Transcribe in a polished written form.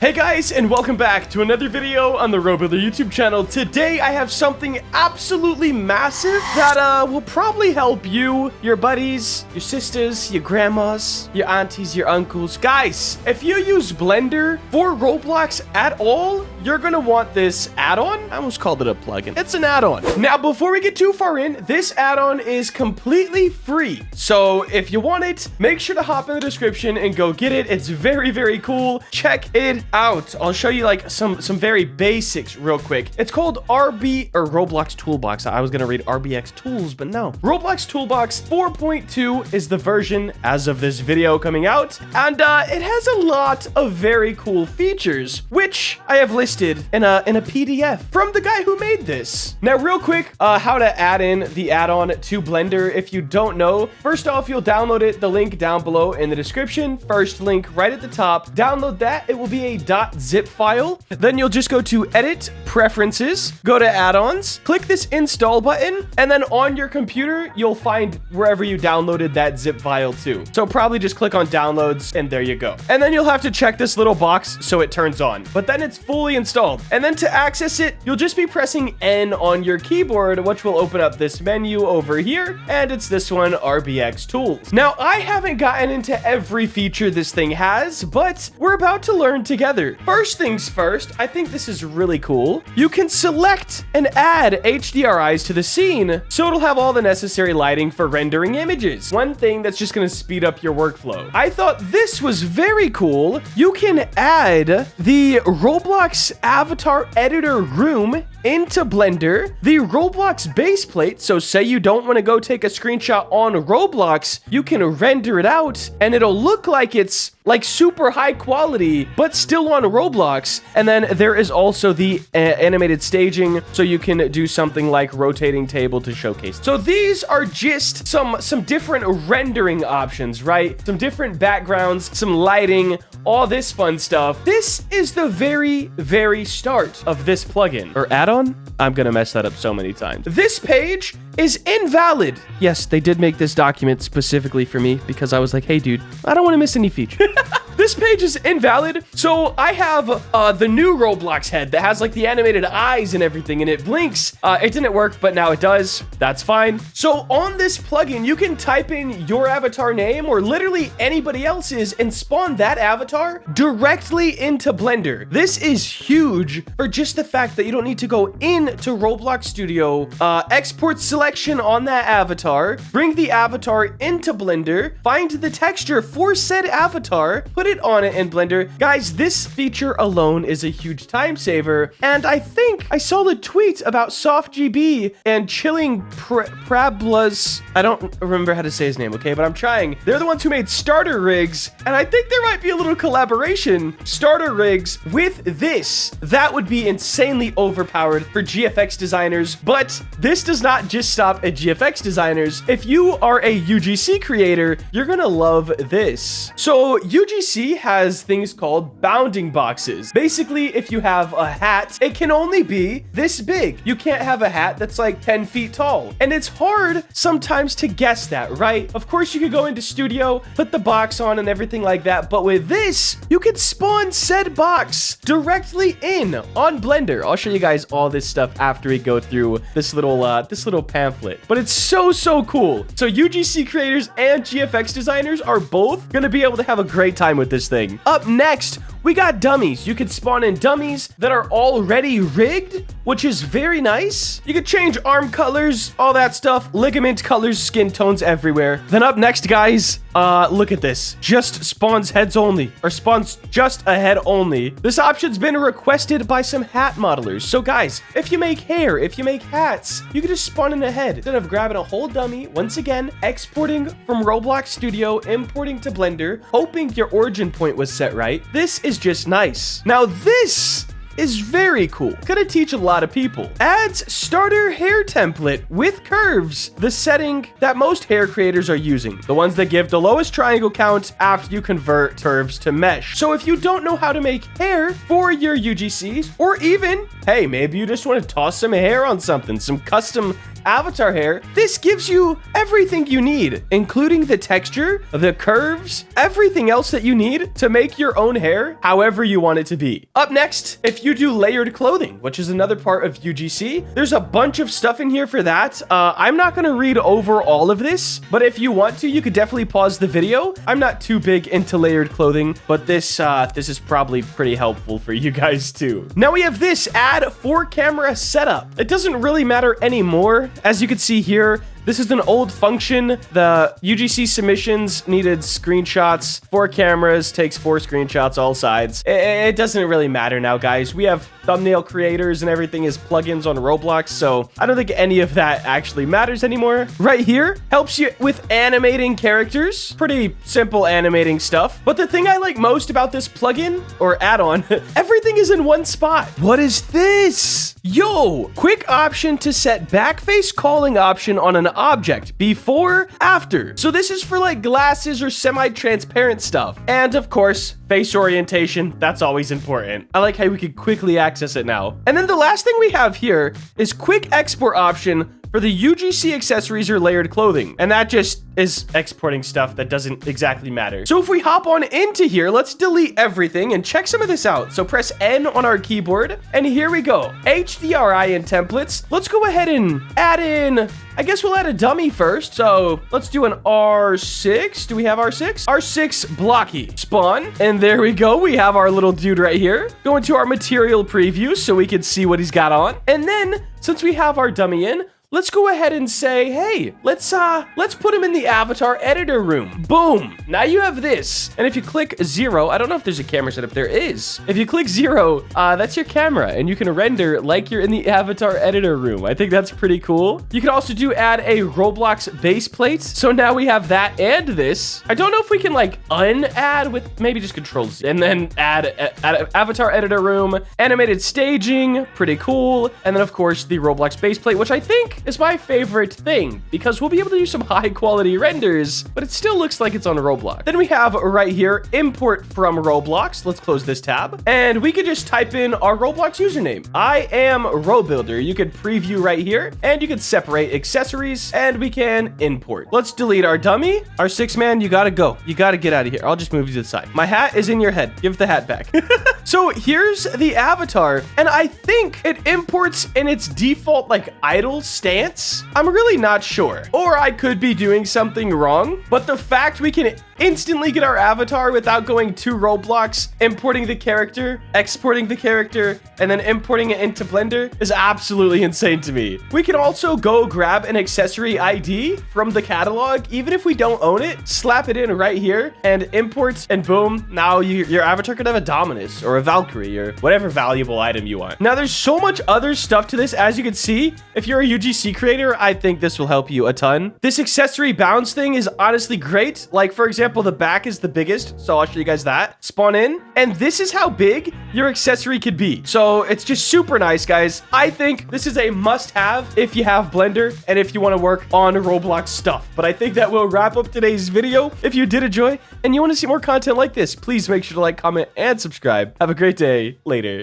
Hey guys, and welcome back to another video on the Robuilder YouTube channel. Today I have something absolutely massive that will probably help you, your buddies, your sisters, your grandmas, your aunties, your uncles. Guys, if you use Blender for Roblox at all, you're gonna want this add-on. I almost called it a plugin. It's an add-on. Now, before we get too far in, this add-on is completely free. So if you want it, make sure to hop in the description and go get it. It's very, very cool. Check it out. I'll show you like some very basics real quick. It's called Roblox Toolbox. I was gonna read RBX Tools, but no. Roblox Toolbox 4.2 is the version as of this video coming out, and it has a lot of very cool features, which I have listed in a PDF from the guy who made this. Now, real quick, how to add in the add-on to Blender if you don't know. First off, you'll download it. The link down below in the description. First link right at the top. Download that. It will be a .zip file. Then you'll just go to Edit, Preferences, go to Add-ons, click this Install button, and then on your computer, you'll find wherever you downloaded that zip file to. So probably just click on Downloads, and there you go. And then you'll have to check this little box so it turns on. But then it's fully installed. And then to access it, you'll just be pressing N on your keyboard, which will open up this menu over here, and it's this one, RBX Tools. Now, I haven't gotten into every feature this thing has, but we're about to learn together. First things first, I think this is really cool. You can select and add HDRIs to the scene, so it'll have all the necessary lighting for rendering images. One thing that's just gonna speed up your workflow. I thought this was very cool. You can add the Roblox avatar editor room into Blender, the Roblox base plate. So say you don't want to go take a screenshot on Roblox, you can render it out and it'll look like it's like super high quality, but still on Roblox. And then there is also the animated staging, so you can do something like rotating table to showcase. So these are just some different rendering options, right? Some different backgrounds, some lighting, all this fun stuff. This is the very start of this plugin or add-on. I'm gonna mess that up so many times. This page is invalid. Yes, they did make this document specifically for me because I was like, hey dude, I don't want to miss any feature. This page is invalid. So I have the new Roblox head that has like the animated eyes and everything, and it blinks. It didn't work, but now it does. That's fine. So on this plugin, you can type in your avatar name or literally anybody else's and spawn that avatar directly into Blender. This is huge for just the fact that you don't need to go into Roblox Studio, export selection on that avatar, bring the avatar into Blender, find the texture for said avatar, put it on it in Blender. Guys, this feature alone is a huge time saver, and I think I saw the tweet about SoftGB and Chilling Prablas. I don't remember how to say his name, okay, but I'm trying. They're the ones who made Starter Rigs, and I think there might be a little collaboration, Starter Rigs, with this. That would be insanely overpowered for GFX designers, but this does not just stop at GFX designers. If you are a UGC creator, you're gonna love this. So UGC has things called bounding boxes. Basically, if you have a hat, it can only be this big. You can't have a hat that's like 10 feet tall. And it's hard sometimes to guess that, right? Of course, you could go into Studio, put the box on and everything like that. But with this, you could spawn said box directly in on Blender. I'll show you guys all this stuff after we go through this little pamphlet. But it's so cool. So UGC creators and GFX designers are both gonna be able to have a great time with this thing. Up next, we got dummies. You could spawn in dummies that are already rigged, which is very nice. You could change arm colors, all that stuff, ligament colors, skin tones everywhere. Then up next, guys, look at this. Just spawns heads only, or spawns just a head only. This option's been requested by some hat modelers. So guys, if you make hair, if you make hats, you can just spawn in a head instead of grabbing a whole dummy. Once again, exporting from Roblox Studio, importing to Blender, hoping your origin point was set right. This is just nice. Now this is very cool. Gonna teach a lot of people. Adds starter hair template with curves, the setting that most hair creators are using, the ones that give the lowest triangle count after you convert curves to mesh. So if you don't know how to make hair for your UGCs, or even, hey, maybe you just want to toss some hair on something, some custom avatar hair, this gives you everything you need, including the texture, the curves, everything else that you need to make your own hair however you want it to be. Up next, if you do layered clothing, which is another part of UGC, there's a bunch of stuff in here for that. I'm not going to read over all of this, but if you want to, you could definitely pause the video. I'm not too big into layered clothing, but this is probably pretty helpful for you guys too. Now we have this add 4 camera setup. It doesn't really matter anymore. As you can see here, this is an old function. The UGC submissions needed screenshots. 4 cameras takes 4 screenshots all sides. It doesn't really matter now, guys. We have thumbnail creators and everything is plugins on Roblox, so I don't think any of that actually matters anymore. Right here helps you with animating characters. Pretty simple animating stuff. But the thing I like most about this plugin or add-on, everything is in one spot. What is this? Yo, quick option to set backface calling option on an object before, after. So this is for like glasses or semi-transparent stuff. And of course, face orientation, that's always important. I like how we could quickly access it now. And then the last thing we have here is quick export option for the UGC accessories or layered clothing. And that just is exporting stuff that doesn't exactly matter. So if we hop on into here, let's delete everything and check some of this out. So press N on our keyboard and here we go. HDRI and templates. Let's go ahead and add in, I guess we'll add a dummy first. So let's do an R6. Do we have R6? R6 blocky spawn. And there we go. We have our little dude right here. Go into our material preview so we can see what he's got on. And then since we have our dummy in, let's go ahead and say, hey, let's put him in the avatar editor room. Boom. Now you have this. And if you click 0, I don't know if there's a camera setup. There is. If you click 0, that's your camera and you can render like you're in the avatar editor room. I think that's pretty cool. You can also add a Roblox base plate. So now we have that and this. I don't know if we can like unadd with maybe just controls and then add avatar editor room, animated staging, pretty cool. And then of course the Roblox base plate, which I think is my favorite thing because we'll be able to do some high quality renders, but it still looks like it's on Roblox. Then we have right here, import from Roblox. Let's close this tab and we could just type in our Roblox username. I am RoBuilder. You could preview right here and you can separate accessories and we can import. Let's delete our dummy. Our 6-man, you gotta go. You gotta get out of here. I'll just move you to the side. My hat is in your head. Give the hat back. So here's the avatar and I think it imports in its default like idle stance. I'm really not sure. Or I could be doing something wrong, but the fact we can instantly get our avatar without going to Roblox, importing the character, exporting the character, and then importing it into Blender is absolutely insane to me. We can also go grab an accessory ID from the catalog, even if we don't own it, slap it in right here and import, and boom, now your avatar could have a Dominus or a Valkyrie or whatever valuable item you want. Now there's so much other stuff to this. As you can see, if you're a UGC creator, I think this will help you a ton. This accessory bounce thing is honestly great. Like for example, the back is the biggest, so I'll show you guys that. Spawn in, and this is how big your accessory could be. So it's just super nice, guys. I think this is a must-have if you have Blender and if you want to work on Roblox stuff. But I think that will wrap up today's video. If you did enjoy and you want to see more content like this, please make sure to like, comment, and subscribe. Have a great day. Later.